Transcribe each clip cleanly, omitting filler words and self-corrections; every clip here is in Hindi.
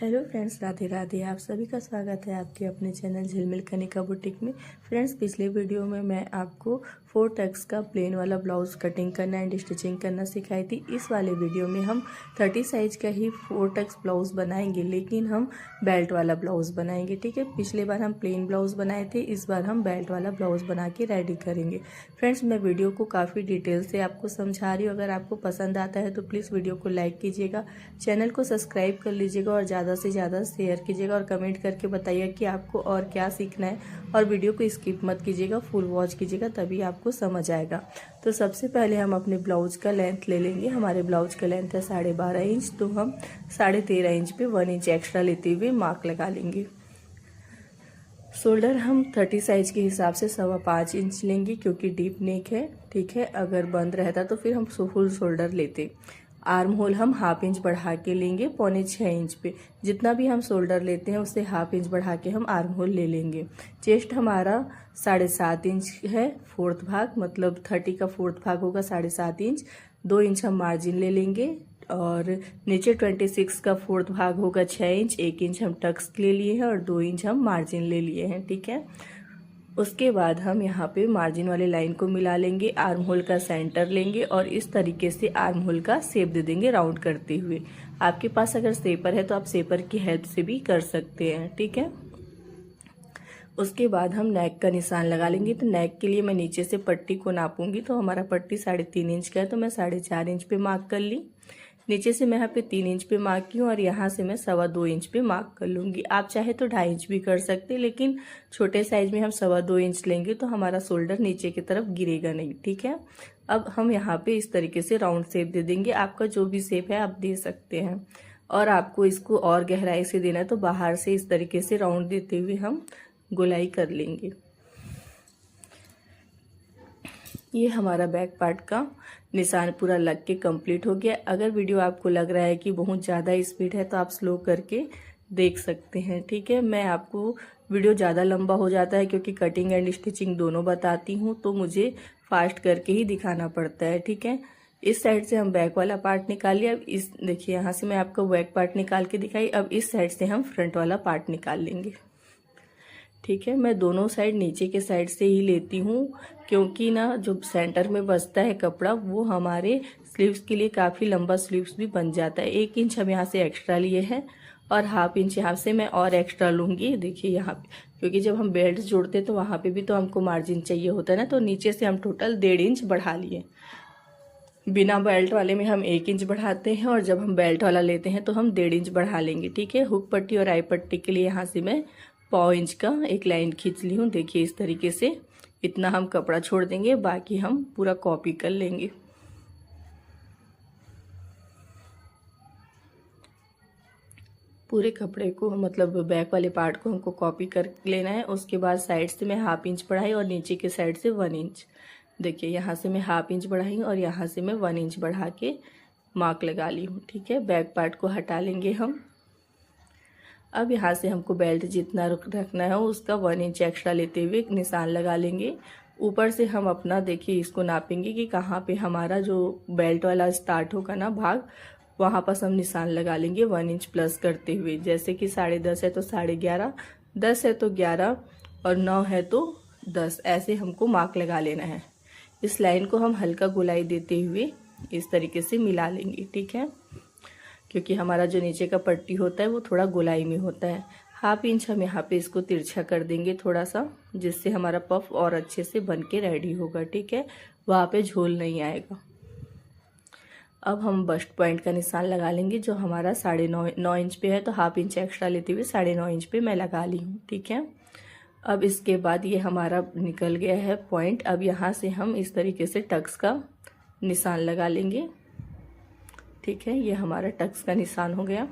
Hello friends, Radhe Radhe. आप सभी का स्वागत है आपके अपने चैनल झिलमिल कनिका बुटीक में। फ्रेंड्स, पिछले वीडियो में मैं आपको 4 टक्स का प्लेन वाला ब्लाउज कटिंग करना एंड स्टिचिंग करना सिखाई थी। इस वाले वीडियो में हम 30 साइज का ही 4 टक्स ब्लाउज बनाएंगे, लेकिन हम बेल्ट वाला ब्लाउज बनाएंगे। ठीक है, पिछले बार हम प्लेन ब्लाउज बनाए थे, इस बार हम बेल्ट वाला ब्लाउज बना के रेडी करेंगे। फ्रेंड्स, मैं वीडियो को काफ़ी डिटेल से आपको समझा रही हूँ। अगर आपको पसंद आता है तो प्लीज़ वीडियो को लाइक कीजिएगा, चैनल को सब्सक्राइब कर लीजिएगा और ज़्यादा से ज़्यादा शेयर कीजिएगा और कमेंट करके बताइए कि आपको और क्या सीखना है। और वीडियो को स्किप मत कीजिएगा, फुल वॉच कीजिएगा, तभी आपको समझ आएगा। तो सबसे पहले हम अपने ब्लाउज का लेंथ ले लेंगे। हमारे ब्लाउज का लेंथ है 12.5 इंच, तो हम 13.5 इंच पे 1 इंच एक्स्ट्रा लेते हुए मार्क लगा लेंगे। शोल्डर हम 30 साइज के हिसाब से 5.25 इंच लेंगे, क्योंकि डीप नेक है। ठीक है, अगर बंद रहता तो फिर हम फुल शोल्डर लेते। आर्म होल हम 1/2 इंच बढ़ा के लेंगे 6.25 इंच पे। जितना भी हम शोल्डर लेते हैं उससे 1/2 इंच बढ़ा के हम आर्म होल ले लेंगे। चेस्ट हमारा 7.5 इंच है, 4th भाग, मतलब 30 का 4th भाग होगा 7.5 इंच। 2 इंच हम मार्जिन ले लेंगे और नीचे 26 का 4th भाग होगा 6 इंच। 1 इंच हम टक्स ले लिए हैं और 2 इंच हम मार्जिन ले लिए हैं। ठीक है, उसके बाद हम यहाँ पे मार्जिन वाले लाइन को मिला लेंगे, आर्म होल का सेंटर लेंगे और इस तरीके से आर्म होल का शेप दे देंगे राउंड करते हुए। आपके पास अगर शेपर है तो आप शेपर की हेल्प से भी कर सकते हैं। ठीक है, उसके बाद हम नेक का निशान लगा लेंगे। तो नेक के लिए मैं नीचे से पट्टी को नापूंगी, तो हमारा पट्टी 3.5 इंच का है, तो मैं 4.5 इंच पे मार्क कर ली। नीचे से मैं यहाँ पे 3 इंच पे मार्क की हूँ और यहाँ से मैं 2.25 इंच पे मार्क कर लूँगी। आप चाहे तो 2.5 इंच भी कर सकते, लेकिन छोटे साइज में हम 2.25 इंच लेंगे तो हमारा शोल्डर नीचे की तरफ गिरेगा नहीं। ठीक है, अब हम यहाँ पे इस तरीके से राउंड शेप दे देंगे। आपका जो भी शेप है आप दे सकते हैं। और आपको इसको और गहराई से देना है तो बाहर से इस तरीके से राउंड देते हुए हम गोलाई कर लेंगे। ये हमारा बैक पार्ट का निशान पूरा लग के कंप्लीट हो गया। अगर वीडियो आपको लग रहा है कि बहुत ज़्यादा स्पीड है तो आप स्लो करके देख सकते हैं। ठीक है, मैं आपको वीडियो ज़्यादा लंबा हो जाता है क्योंकि कटिंग एंड स्टिचिंग दोनों बताती हूँ, तो मुझे फास्ट करके ही दिखाना पड़ता है। ठीक है, इस साइड से हम बैक वाला पार्ट निकाल लिया। अब इस देखिए, यहाँ से मैं आपको बैक पार्ट निकाल के दिखाई। अब इस साइड से हम फ्रंट वाला पार्ट निकाल लेंगे। ठीक है, मैं दोनों साइड नीचे के साइड से ही लेती हूँ, क्योंकि ना जो सेंटर में बचता है कपड़ा वो हमारे स्लीव्स के लिए काफ़ी लंबा स्लीव्स भी बन जाता है। 1 इंच हम यहाँ से एक्स्ट्रा लिए हैं और 1/2 इंच यहाँ से मैं और एक्स्ट्रा लूँगी। देखिए यहाँ पे, क्योंकि जब हम बेल्ट जोड़ते हैं तो वहाँ पे भी तो हमको मार्जिन चाहिए होता है ना, तो नीचे से हम टोटल 1.5 इंच बढ़ा लिए। बिना बेल्ट वाले में हम 1 इंच बढ़ाते हैं और जब हम बेल्ट वाला लेते हैं तो हम 1.5 इंच बढ़ा लेंगे। ठीक है, हुक पट्टी और आई पट्टी के लिए यहाँ से मैं 1/4 इंच का एक लाइन खींच ली हूँ। देखिए इस तरीके से इतना हम कपड़ा छोड़ देंगे, बाकी हम पूरा कॉपी कर लेंगे। पूरे कपड़े को, मतलब बैक वाले पार्ट को हमको कॉपी कर लेना है। उसके बाद साइड से मैं 1/2 इंच बढ़ाई और नीचे के साइड से 1 इंच। देखिए यहाँ से मैं 1/2 इंच बढ़ाई और यहाँ से मैं 1 इंच बढ़ा के मार्क लगा ली हूँ। ठीक है, बैक पार्ट को हटा लेंगे हम। अब यहाँ से हमको बेल्ट जितना रखना है उसका 1 इंच एक्स्ट्रा लेते हुए निशान लगा लेंगे। ऊपर से हम अपना देखिए इसको नापेंगे कि कहाँ पे हमारा जो बेल्ट वाला स्टार्ट होगा ना भाग, वहाँ पर हम निशान लगा लेंगे 1 इंच प्लस करते हुए। जैसे कि 10.5 है तो 11.5, 10 है तो 11 और 9 है तो 10, ऐसे हमको मार्क लगा लेना है। इस लाइन को हम हल्का गोलाई देते हुए इस तरीके से मिला लेंगे। ठीक है, क्योंकि हमारा जो नीचे का पट्टी होता है वो थोड़ा गोलाई में होता है। 1/2 इंच हम यहाँ पे इसको तिरछा कर देंगे थोड़ा सा, जिससे हमारा पफ और अच्छे से बन के रेडी होगा। ठीक है, वहाँ पे झोल नहीं आएगा। अब हम बस्ट पॉइंट का निशान लगा लेंगे, जो हमारा 9.5 इंच पे है, तो 1/2 इंच एक्स्ट्रा लेते हुए 9.5 इंच पे मैं लगा ली हूँ। ठीक है, अब इसके बाद ये हमारा निकल गया है पॉइंट। अब यहाँ से हम इस तरीके से टक्स का निशान लगा लेंगे। ठीक है, ये हमारा टक्स का निशान हो गया।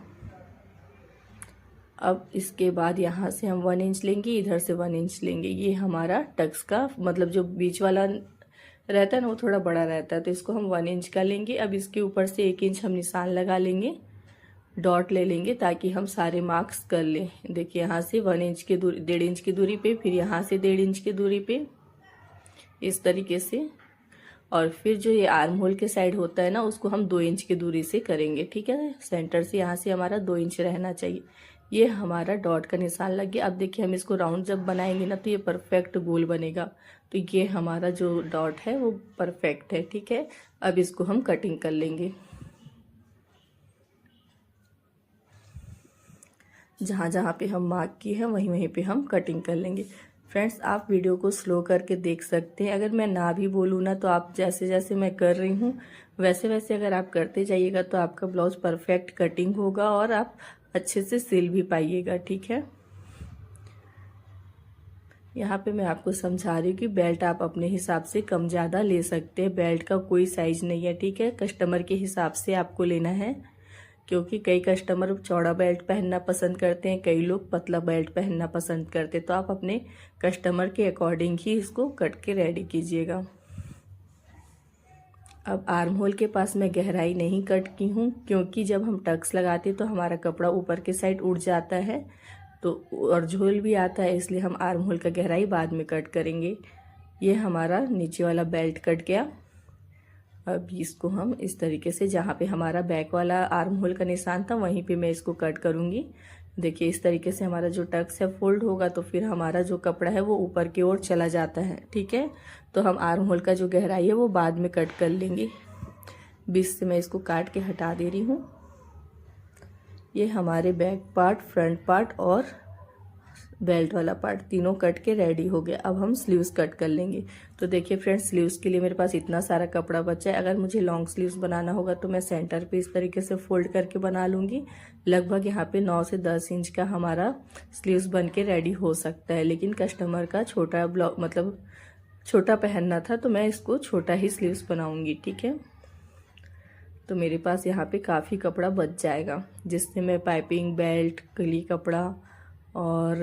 अब इसके बाद यहाँ से हम 1 इंच लेंगे, इधर से 1 इंच लेंगे। ये हमारा टक्स का, मतलब जो बीच वाला रहता है ना वो थोड़ा बड़ा रहता है, तो इसको हम 1 इंच का लेंगे। अब इसके ऊपर से 1 इंच हम निशान लगा लेंगे, डॉट ले लेंगे ताकि हम सारे मार्क्स कर लें। देखिए यहाँ से 1 इंच की दूरी, 1.5 इंच की दूरी पे, फिर यहाँ से 1.5 इंच की दूरी पे, इस तरीके से। और फिर जो ये आर्म होल के साइड होता है ना, उसको हम 2 इंच की दूरी से करेंगे, ठीक है। सेंटर से यहाँ से हमारा 2 इंच रहना चाहिए। ये हमारा डॉट का निशान लग गया। अब देखिए हम इसको राउंड जब बनाएंगे ना तो ये परफेक्ट गोल बनेगा। तो ये हमारा जो डॉट है वो परफेक्ट है, ठीक है। अब इसको हम कटिंग कर लेंगे। जहाँ जहाँ पे हम मार्क किए हैं वहीं वहीं पे हम कटिंग कर लेंगे। फ्रेंड्स, आप वीडियो को स्लो करके देख सकते हैं। अगर मैं ना भी बोलूँ ना तो आप जैसे जैसे मैं कर रही हूँ वैसे वैसे अगर आप करते जाइएगा तो आपका ब्लाउज परफेक्ट कटिंग होगा और आप अच्छे से सिल भी पाइएगा, ठीक है। यहाँ पे मैं आपको समझा रही हूँ कि बेल्ट आप अपने हिसाब से कम ज़्यादा ले सकते हैं। बेल्ट का कोई साइज नहीं है, ठीक है। कस्टमर के हिसाब से आपको लेना है, क्योंकि कई कस्टमर चौड़ा बेल्ट पहनना पसंद करते हैं, कई लोग पतला बेल्ट पहनना पसंद करते हैं। तो आप अपने कस्टमर के अकॉर्डिंग ही इसको कट के रेडी कीजिएगा। अब आर्म होल के पास मैं गहराई नहीं कट की हूँ, क्योंकि जब हम टक्स लगाते तो हमारा कपड़ा ऊपर के साइड उड़ जाता है तो और झोल भी आता है, इसलिए हम आर्म होल का गहराई बाद में कट करेंगे। ये हमारा नीचे वाला बेल्ट कट गया। अब इसको हम इस तरीके से, जहाँ पे हमारा बैक वाला आर्म होल का निशान था वहीं पे मैं इसको कट करूँगी। देखिए इस तरीके से हमारा जो टक्स है फोल्ड होगा तो फिर हमारा जो कपड़ा है वो ऊपर की ओर चला जाता है, ठीक है। तो हम आर्म होल का जो गहराई है वो बाद में कट कर लेंगे। बीच से मैं इसको काट के हटा दे रही हूँ। ये हमारे बैक पार्ट, फ्रंट पार्ट और बेल्ट वाला पार्ट तीनों कट के रेडी हो गया। अब हम स्लीव्स कट कर लेंगे। तो देखिए फ्रेंड्स, स्लीव्स के लिए मेरे पास इतना सारा कपड़ा बचा है। अगर मुझे लॉन्ग स्लीव्स बनाना होगा तो मैं सेंटर पे इस तरीके से फोल्ड करके बना लूँगी। लगभग यहाँ पे 9 से 10 इंच का हमारा स्लीव्स बन के रेडी हो सकता है। लेकिन कस्टमर का छोटा मतलब छोटा पहनना था तो मैं इसको छोटा ही स्लीव्स बनाऊँगी, ठीक है। तो मेरे पास यहाँ पे काफ़ी कपड़ा बच जाएगा, जिससे मैं पाइपिंग, बेल्ट, कली कपड़ा और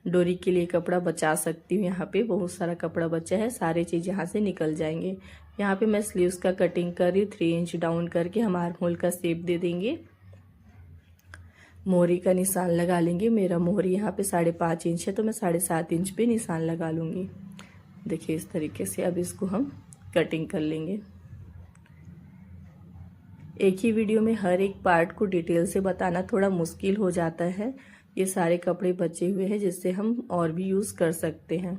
डोरी के लिए कपड़ा बचा सकती हूँ। यहाँ पे बहुत सारा कपड़ा बचा है, सारे चीज़ यहाँ से निकल जाएंगे। यहाँ पे मैं स्लीव्स का कटिंग कर रही हूँ। 3 इंच डाउन करके हम आर्म होल का शेप दे देंगे। मोहरी का निशान लगा लेंगे। मेरा मोहरी यहाँ पे 5.5 इंच है तो मैं 7.5 इंच पे निशान लगा लूँगी। देखिए इस तरीके से अब इसको हम कटिंग कर लेंगे। एक ही वीडियो में हर एक पार्ट को डिटेल से बताना थोड़ा मुश्किल हो जाता है। ये सारे कपड़े बचे हुए हैं जिससे हम और भी यूज़ कर सकते हैं।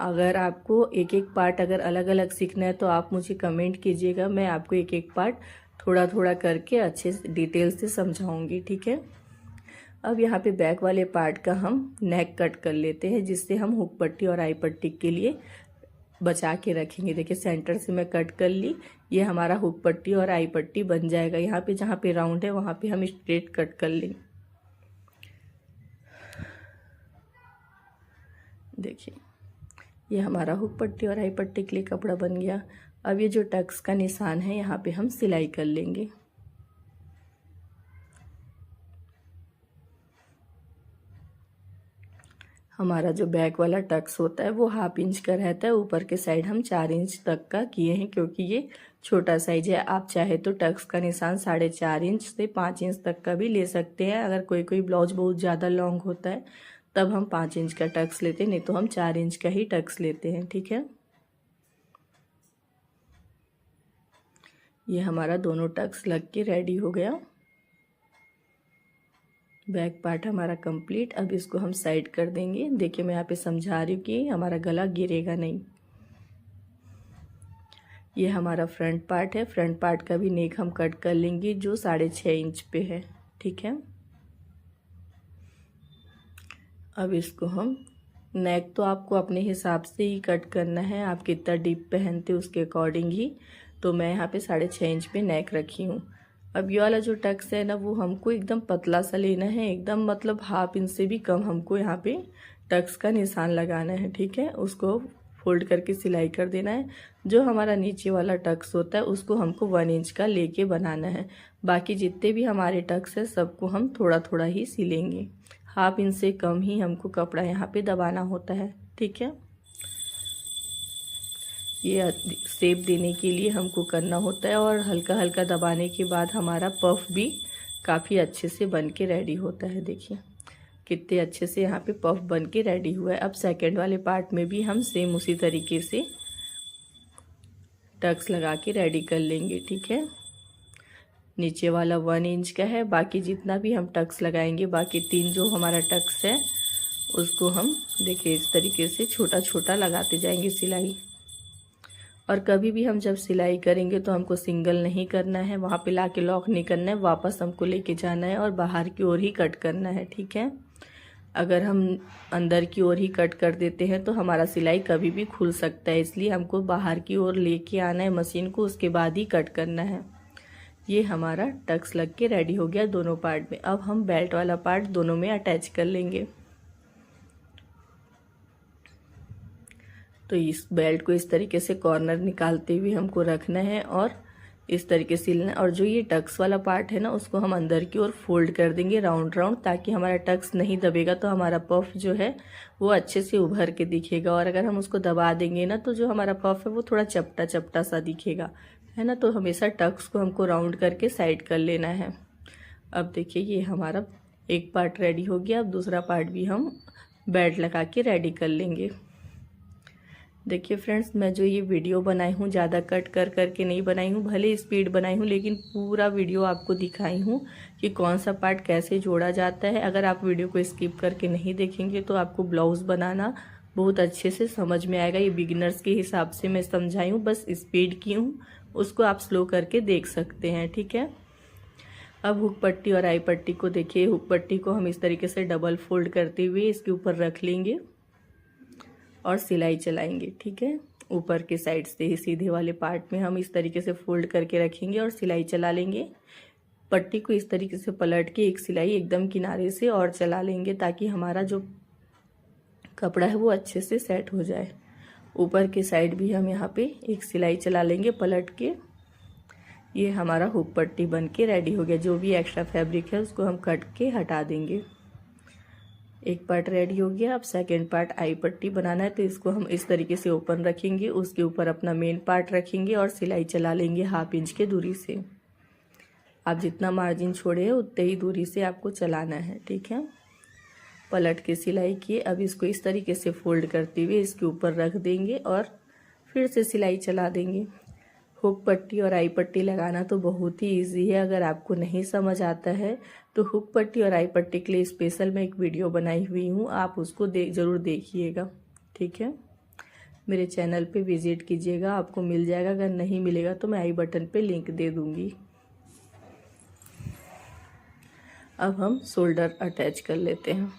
अगर आपको एक एक पार्ट अगर अलग अलग सीखना है तो आप मुझे कमेंट कीजिएगा, मैं आपको एक एक पार्ट थोड़ा थोड़ा करके अच्छे से डिटेल से समझाऊंगी, ठीक है। अब यहाँ पे बैक वाले पार्ट का हम नेक कट कर लेते हैं, जिससे हम हुक पट्टी और आई पट्टी के लिए बचा के रखेंगे। देखिए सेंटर से मैं कट कर ली। ये हमारा हुक पट्टी और आई पट्टी बन जाएगा। यहाँ पे जहाँ पे राउंड है वहाँ पे हम स्ट्रेट कट कर लेंगे। देखिए ये हमारा हुक पट्टी और आई पट्टी के लिए कपड़ा बन गया। अब ये जो टक्स का निशान है यहाँ पे हम सिलाई कर लेंगे। हमारा जो बैक वाला टक्स होता है वो 1/2 इंच का रहता है। ऊपर के साइड हम 4 इंच तक का किए हैं, क्योंकि ये छोटा साइज है। आप चाहे तो टक्स का निशान 4.5 इंच से 5 इंच तक का भी ले सकते हैं। अगर कोई कोई ब्लाउज बहुत ज़्यादा लॉन्ग होता है तब हम 5 इंच का टक्स लेते हैं, नहीं तो हम 4 इंच का ही टक्स लेते हैं, ठीक है। ये हमारा दोनों टक्स लग के रेडी हो गया। बैक पार्ट हमारा कंप्लीट। अब इसको हम साइड कर देंगे। देखिए मैं यहाँ पे समझा रही हूँ कि हमारा गला गिरेगा नहीं। ये हमारा फ्रंट पार्ट है। फ्रंट पार्ट का भी नेक हम कट कर लेंगे जो 6.5 इंच पे है, ठीक है। अब इसको हम नेक तो आपको अपने हिसाब से ही कट करना है, आप कितना डीप पहनते उसके अकॉर्डिंग ही। तो मैं यहाँ पे 6.5 इंच पे नेक रखी हूँ। अब ये वाला जो टक्स है ना वो हमको एकदम पतला सा लेना है, एकदम मतलब 1/2 इंच से भी कम हमको यहाँ पे टक्स का निशान लगाना है, ठीक है। उसको फोल्ड करके सिलाई कर देना है। जो हमारा नीचे वाला टक्स होता है उसको हमको 1 इंच का लेके बनाना है। बाकी जितने भी हमारे टक्स है सबको हम थोड़ा थोड़ा ही सिलेंगे। 1/2 इंच से कम ही हमको कपड़ा यहाँ पे दबाना होता है, ठीक है। ये शेप देने के लिए हमको करना होता है और हल्का हल्का दबाने के बाद हमारा पफ भी काफ़ी अच्छे से बन के रेडी होता है। देखिए कितने अच्छे से यहाँ पे पफ बन के रेडी हुआ है। अब सेकंड वाले पार्ट में भी हम सेम उसी तरीके से टक्स लगा के रेडी कर लेंगे। ठीक है, नीचे वाला 1 इंच का है, बाकी जितना भी हम टक्स लगाएंगे, बाकी 3 जो हमारा टक्स है उसको हम देखिए इस तरीके से छोटा छोटा लगाते जाएंगे सिलाई। और कभी भी हम जब सिलाई करेंगे तो हमको सिंगल नहीं करना है, वहाँ पे लाके लॉक नहीं करना है, वापस हमको लेके जाना है और बाहर की ओर ही कट करना है। ठीक है, अगर हम अंदर की ओर ही कट कर देते हैं तो हमारा सिलाई कभी भी खुल सकता है, इसलिए हमको बाहर की ओर लेके आना है मशीन को, उसके बाद ही कट करना है। ये हमारा टक्स लग के रेडी हो गया दोनों पार्ट में। अब हम बेल्ट वाला पार्ट दोनों में अटैच कर लेंगे। तो इस बेल्ट को इस तरीके से कॉर्नर निकालते हुए हमको रखना है और इस तरीके से सिलना। और जो ये टक्स वाला पार्ट है ना, उसको हम अंदर की ओर फोल्ड कर देंगे राउंड राउंड, ताकि हमारा टक्स नहीं दबेगा तो हमारा पफ जो है वो अच्छे से उभर के दिखेगा। और अगर हम उसको दबा देंगे ना तो जो हमारा पफ है वो थोड़ा चपटा चपटा सा दिखेगा, है ना। तो हमेशा टक्स को हमको राउंड करके साइड कर लेना है। अब देखिए ये हमारा एक पार्ट रेडी हो गया। अब दूसरा पार्ट भी हम बेल्ट लगा के रेडी कर लेंगे। देखिए फ्रेंड्स, मैं जो ये वीडियो बनाई हूँ ज़्यादा कट कर करके नहीं बनाई हूँ, भले स्पीड बनाई हूँ, लेकिन पूरा वीडियो आपको दिखाई हूँ कि कौन सा पार्ट कैसे जोड़ा जाता है। अगर आप वीडियो को स्किप करके नहीं देखेंगे तो आपको ब्लाउज़ बनाना बहुत अच्छे से समझ में आएगा। ये बिगिनर्स के हिसाब से मैं समझाई हूँ, बस स्पीड की हूँ, उसको आप स्लो करके देख सकते हैं। ठीक है, अब हुक पट्टी और आई पट्टी को देखिए। हुक पट्टी को हम इस तरीके से डबल फोल्ड करते हुए इसके ऊपर रख लेंगे और सिलाई चलाएंगे। ठीक है, ऊपर के साइड से ही सीधे वाले पार्ट में हम इस तरीके से फोल्ड करके रखेंगे और सिलाई चला लेंगे। पट्टी को इस तरीके से पलट के एक सिलाई एकदम किनारे से और चला लेंगे, ताकि हमारा जो कपड़ा है वो अच्छे से सेट हो जाए। ऊपर के साइड भी हम यहाँ पे एक सिलाई चला लेंगे पलट के। ये हमारा हुक पट्टी बन के रेडी हो गया। जो भी एक्स्ट्रा फैब्रिक है उसको हम कट के हटा देंगे। एक पार्ट रेडी हो गया। अब सेकंड पार्ट आई पट्टी बनाना है, तो इसको हम इस तरीके से ओपन रखेंगे, उसके ऊपर अपना मेन पार्ट रखेंगे और सिलाई चला लेंगे 1/2 इंच के दूरी से। आप जितना मार्जिन छोड़े हैं उतने ही दूरी से आपको चलाना है। ठीक है, पलट के सिलाई किए। अब इसको इस तरीके से फोल्ड करते हुए इसके ऊपर रख देंगे और फिर से सिलाई चला देंगे। हुक पट्टी और आई पट्टी लगाना तो बहुत ही इजी है। अगर आपको नहीं समझ आता है तो हुक पट्टी और आई पट्टी के लिए स्पेशल मैं एक वीडियो बनाई हुई हूँ, आप उसको ज़रूर देखिएगा। ठीक है, मेरे चैनल पे विजिट कीजिएगा, आपको मिल जाएगा। अगर नहीं मिलेगा तो मैं आई बटन पे लिंक दे दूँगी। अब हम शोल्डर अटैच कर लेते हैं।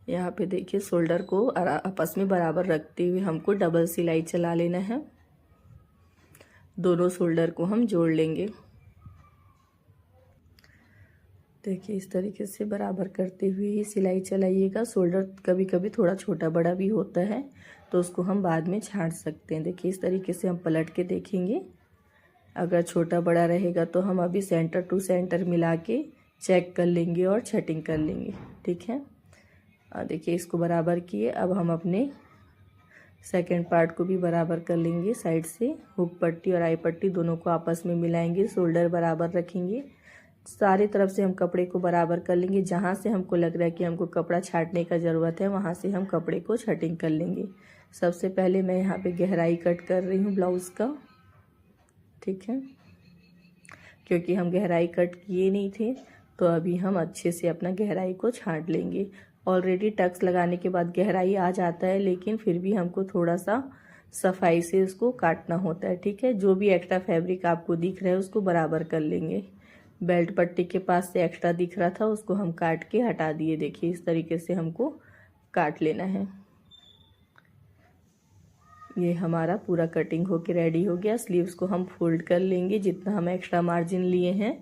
यहाँ पे देखिए शोल्डर को आपस में बराबर रखते हुए हमको डबल सिलाई चला लेना है। दोनों शोल्डर को हम जोड़ लेंगे। देखिए इस तरीके से बराबर करते हुए ही सिलाई चलाइएगा। शोल्डर कभी कभी थोड़ा छोटा बड़ा भी होता है, तो उसको हम बाद में छांट सकते हैं। देखिए इस तरीके से हम पलट के देखेंगे। अगर छोटा बड़ा रहेगा तो हम अभी सेंटर टू सेंटर मिला के चेक कर लेंगे और छटिंग कर लेंगे। ठीक है, देखिए इसको बराबर किए। अब हम अपने सेकंड पार्ट को भी बराबर कर लेंगे साइड से। हुक पट्टी और आई पट्टी दोनों को आपस में मिलाएंगे, शोल्डर बराबर रखेंगे। सारे तरफ से हम कपड़े को बराबर कर लेंगे। जहाँ से हमको लग रहा है कि हमको कपड़ा छांटने का ज़रूरत है, वहाँ से हम कपड़े को छटिंग कर लेंगे। सबसे पहले मैं यहाँ पे गहराई कट कर रही हूँ ब्लाउज़ का। ठीक है, क्योंकि हम गहराई कट किए नहीं थे, तो अभी हम अच्छे से अपना गहराई को छांट लेंगे। ऑलरेडी टक्स लगाने के बाद गहराई आ जाता है, लेकिन फिर भी हमको थोड़ा सा सफाई से उसको काटना होता है। ठीक है, जो भी एक्स्ट्रा फैब्रिक आपको दिख रहा है उसको बराबर कर लेंगे। बेल्ट पट्टी के पास से एक्स्ट्रा दिख रहा था, उसको हम काट के हटा दिए। देखिए इस तरीके से हमको काट लेना है। ये हमारा पूरा कटिंग होके रेडी हो गया। स्लीव्स को हम फोल्ड कर लेंगे। जितना हम एक्स्ट्रा मार्जिन लिए हैं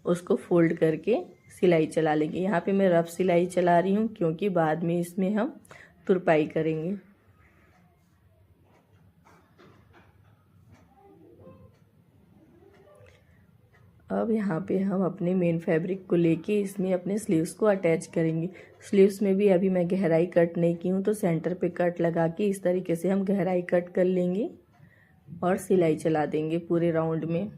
उसको फोल्ड करके सिलाई चला लेंगे। यहाँ पे मैं रफ सिलाई चला रही हूँ, क्योंकि बाद में इसमें हम तुरपाई करेंगे। अब यहाँ पे हम अपने मेन फैब्रिक को लेके इसमें अपने स्लीव्स को अटैच करेंगे। स्लीव्स में भी अभी मैं गहराई कट नहीं की हूँ, तो सेंटर पे कट लगा के इस तरीके से हम गहराई कट कर लेंगे और सिलाई चला देंगे पूरे राउंड में।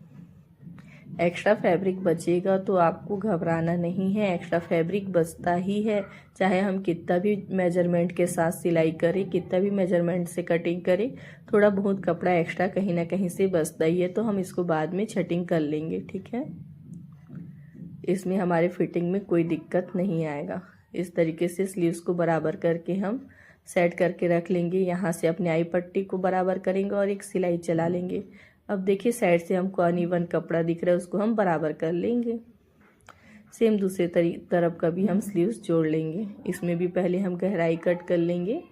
एक्स्ट्रा फैब्रिक बचेगा तो आपको घबराना नहीं है, एक्स्ट्रा फैब्रिक बचता ही है। चाहे हम कितना भी मेजरमेंट के साथ सिलाई करें, कितना भी मेजरमेंट से कटिंग करें, थोड़ा बहुत कपड़ा एक्स्ट्रा कहीं ना कहीं से बचता ही है। तो हम इसको बाद में छटिंग कर लेंगे, ठीक है। इसमें हमारे फिटिंग में कोई दिक्कत नहीं आएगा। इस तरीके से स्लीव्स को बराबर करके हम सेट करके रख लेंगे। यहाँ से अपने आई पट्टी को बराबर करेंगे और एक सिलाई चला लेंगे। अब देखिए साइड से हमको अनइवन कपड़ा दिख रहा है, उसको हम बराबर कर लेंगे। सेम दूसरे तरफ का भी हम स्लीव्स जोड़ लेंगे। इसमें भी पहले हम गहराई कट कर लेंगे।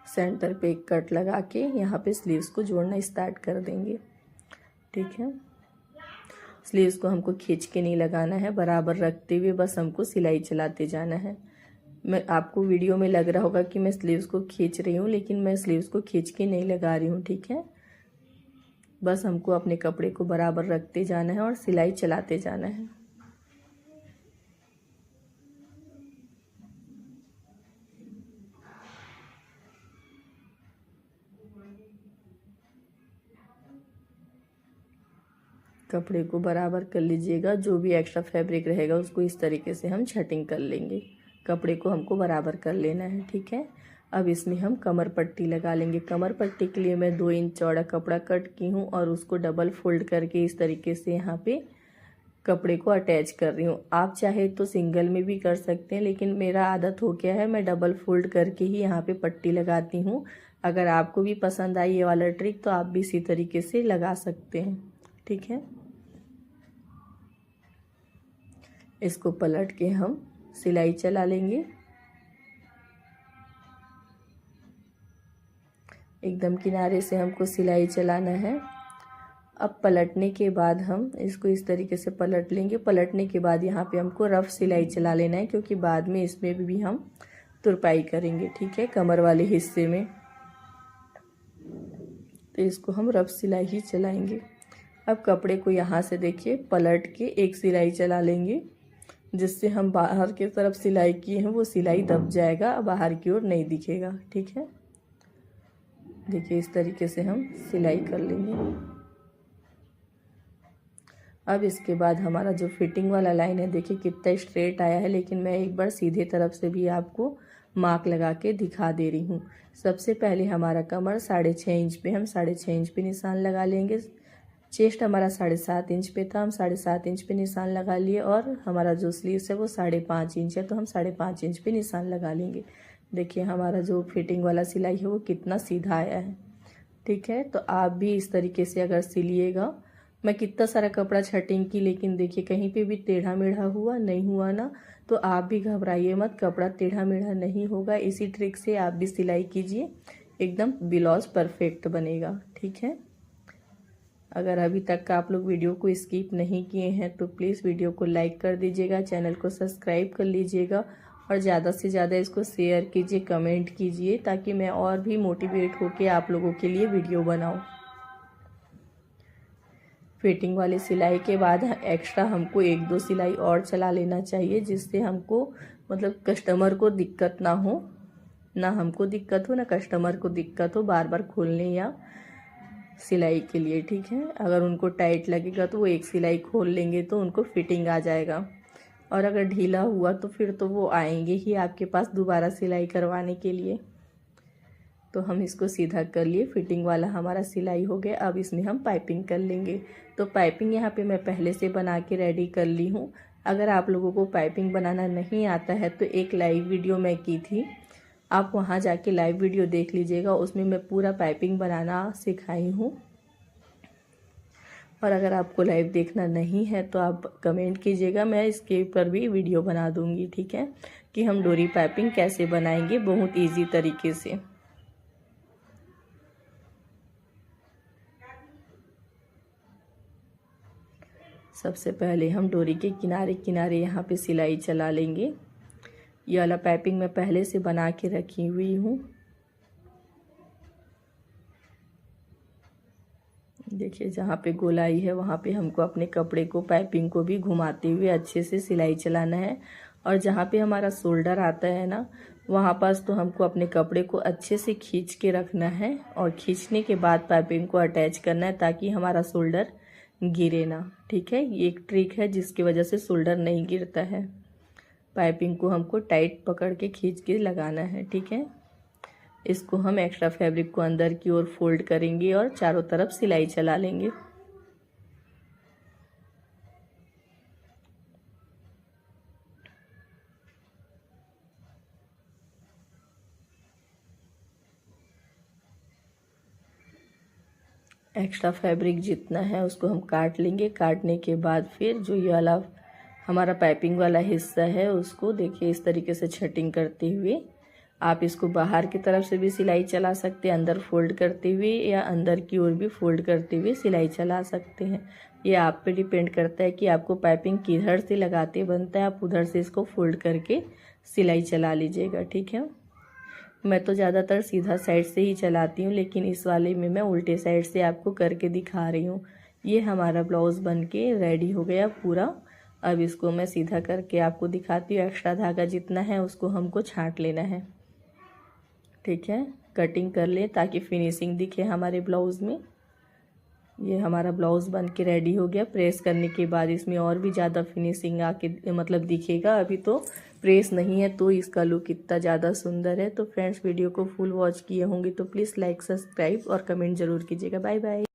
सेंटर पे एक कट लगा के यहाँ पे स्लीव्स को जोड़ना स्टार्ट कर देंगे, ठीक है। स्लीव्स को हमको खींच के नहीं लगाना है, बराबर रखते हुए बस हमको सिलाई चलाते जाना है। मैं आपको वीडियो में लग रहा होगा कि मैं स्लीव्स को खींच रही हूँ, लेकिन मैं स्लीव्स को खींच के नहीं लगा रही हूँ, ठीक है। बस हमको अपने कपड़े को बराबर रखते जाना है और सिलाई चलाते जाना है। कपड़े को बराबर कर लीजिएगा। जो भी एक्स्ट्रा फैब्रिक रहेगा उसको इस तरीके से हम छटिंग कर लेंगे। कपड़े को हमको बराबर कर लेना है, ठीक है। अब इसमें हम कमर पट्टी लगा लेंगे। कमर पट्टी के लिए मैं 2 इंच चौड़ा कपड़ा कट की हूँ और उसको डबल फोल्ड करके इस तरीके से यहाँ पे कपड़े को अटैच कर रही हूँ। आप चाहे तो सिंगल में भी कर सकते हैं, लेकिन मेरा आदत हो गया है मैं डबल फोल्ड करके ही यहाँ पे पट्टी लगाती हूँ। अगर आपको भी पसंद आई ये वाला ट्रिक तो आप भी इसी तरीके से लगा सकते हैं, ठीक है। इसको पलट के हम सिलाई चला लेंगे। एकदम किनारे से हमको सिलाई चलाना है। अब पलटने के बाद हम इसको इस तरीके से पलट लेंगे। पलटने के बाद यहाँ पे हमको रफ सिलाई चला लेना है, क्योंकि बाद में इसमें भी हम तुरपाई करेंगे, ठीक है, कमर वाले हिस्से में। तो इसको हम रफ सिलाई ही चलाएंगे। अब कपड़े को यहाँ से देखिए पलट के एक सिलाई चला लेंगे, जिससे हम बाहर की तरफ सिलाई किए हैं वो सिलाई दब जाएगा, बाहर की ओर नहीं दिखेगा, ठीक है। देखिए इस तरीके से हम सिलाई कर लेंगे। अब इसके बाद हमारा जो फिटिंग वाला लाइन है देखिए कितना स्ट्रेट आया है, लेकिन मैं एक बार सीधे तरफ से भी आपको मार्क लगा के दिखा दे रही हूँ। सबसे पहले हमारा कमर 6.5 इंच पे हम 6.5 इंच पे निशान लगा लेंगे। चेस्ट हमारा 7.5 इंच पे था, हम 7.5 इंच पे निशान लगा लिए। और हमारा जो स्लीव्स है वो 5.5 इंच है, तो हम 5.5 इंच पे निशान लगा लेंगे। देखिए हमारा जो फिटिंग वाला सिलाई है वो कितना सीधा आया है, ठीक है। तो आप भी इस तरीके से अगर सिलिएगा, मैं कितना सारा कपड़ा छटिंग की, लेकिन देखिए कहीं पे भी टेढ़ा मेढ़ा हुआ नहीं हुआ ना, तो आप भी घबराइए मत, कपड़ा टेढ़ा मेढ़ा नहीं होगा। इसी ट्रिक से आप भी सिलाई कीजिए, एकदम ब्लाउज परफेक्ट बनेगा, ठीक है। अगर अभी तक आप लोग वीडियो को स्किप नहीं किए हैं तो प्लीज़ वीडियो को लाइक कर दीजिएगा, चैनल को सब्सक्राइब कर लीजिएगा और ज़्यादा से ज़्यादा इसको शेयर कीजिए, कमेंट कीजिए, ताकि मैं और भी मोटिवेट होकर आप लोगों के लिए वीडियो बनाऊं। फिटिंग वाले सिलाई के बाद एक्स्ट्रा हमको 1-2 सिलाई और चला लेना चाहिए, जिससे हमको मतलब कस्टमर को दिक्कत ना हो, ना हमको दिक्कत हो ना कस्टमर को दिक्कत हो बार बार खोलने या सिलाई के लिए, ठीक है। अगर उनको टाइट लगेगा तो वो एक सिलाई खोल लेंगे तो उनको फिटिंग आ जाएगा, और अगर ढीला हुआ तो फिर तो वो आएंगे ही आपके पास दोबारा सिलाई करवाने के लिए। तो हम इसको सीधा कर लिए, फिटिंग वाला हमारा सिलाई हो गया। अब इसमें हम पाइपिंग कर लेंगे। तो पाइपिंग यहाँ पे मैं पहले से बना के रेडी कर ली हूँ। अगर आप लोगों को पाइपिंग बनाना नहीं आता है तो एक लाइव वीडियो मैं की थी, आप वहाँ जाके लाइव वीडियो देख लीजिएगा, उसमें मैं पूरा पाइपिंग बनाना सिखाई हूँ। और अगर आपको लाइव देखना नहीं है तो आप कमेंट कीजिएगा, मैं इसके ऊपर भी वीडियो बना दूँगी, ठीक है, कि हम डोरी पाइपिंग कैसे बनाएंगे बहुत ईजी तरीके से। सबसे पहले हम डोरी के किनारे किनारे यहाँ पे सिलाई चला लेंगे। ये वाला पाइपिंग मैं पहले से बना के रखी हुई हूँ। देखिए जहाँ पे गोलाई है वहाँ पे हमको अपने कपड़े को पाइपिंग को भी घुमाते हुए अच्छे से सिलाई चलाना है। और जहाँ पे हमारा शोल्डर आता है ना, वहाँ पास तो हमको अपने कपड़े को अच्छे से खींच के रखना है और खींचने के बाद पाइपिंग को अटैच करना है ताकि हमारा शोल्डर गिरे ना। ठीक है, ये एक ट्रिक है जिसकी वजह से शोल्डर नहीं गिरता है। पाइपिंग को हमको टाइट पकड़ के खींच के लगाना है। ठीक है, इसको हम एक्स्ट्रा फैब्रिक को अंदर की ओर फोल्ड करेंगे और चारों तरफ सिलाई चला लेंगे। एक्स्ट्रा फैब्रिक जितना है उसको हम काट लेंगे। काटने के बाद फिर जो ये वाला हमारा पाइपिंग वाला हिस्सा है उसको देखिए इस तरीके से छटिंग करते हुए आप इसको बाहर की तरफ से भी सिलाई चला सकते हैं, अंदर फोल्ड करते हुए, या अंदर की ओर भी फोल्ड करते हुए सिलाई चला सकते हैं। ये आप पे डिपेंड करता है कि आपको पाइपिंग किधर से लगाते बनता है, आप उधर से इसको फोल्ड करके सिलाई चला लीजिएगा। ठीक है, मैं तो ज़्यादातर सीधा साइड से ही चलाती हूँ, लेकिन इस वाले में मैं उल्टे साइड से आपको करके दिखा रही हूँ। ये हमारा ब्लाउज़ बन के रेडी हो गया पूरा। अब इसको मैं सीधा करके आपको दिखाती हूँ। एक्स्ट्रा धागा जितना है उसको हमको छांट लेना है। ठीक है, कटिंग कर ले ताकि फिनिशिंग दिखे हमारे ब्लाउज़ में। ये हमारा ब्लाउज़ बन के रेडी हो गया। प्रेस करने के बाद इसमें और भी ज़्यादा फिनिशिंग आके मतलब दिखेगा। अभी तो प्रेस नहीं है तो इसका लुक इतना ज़्यादा सुंदर है। तो फ्रेंड्स, वीडियो को फुल वॉच किए होंगे तो प्लीज़ लाइक, सब्सक्राइब और कमेंट ज़रूर कीजिएगा। Bye bye.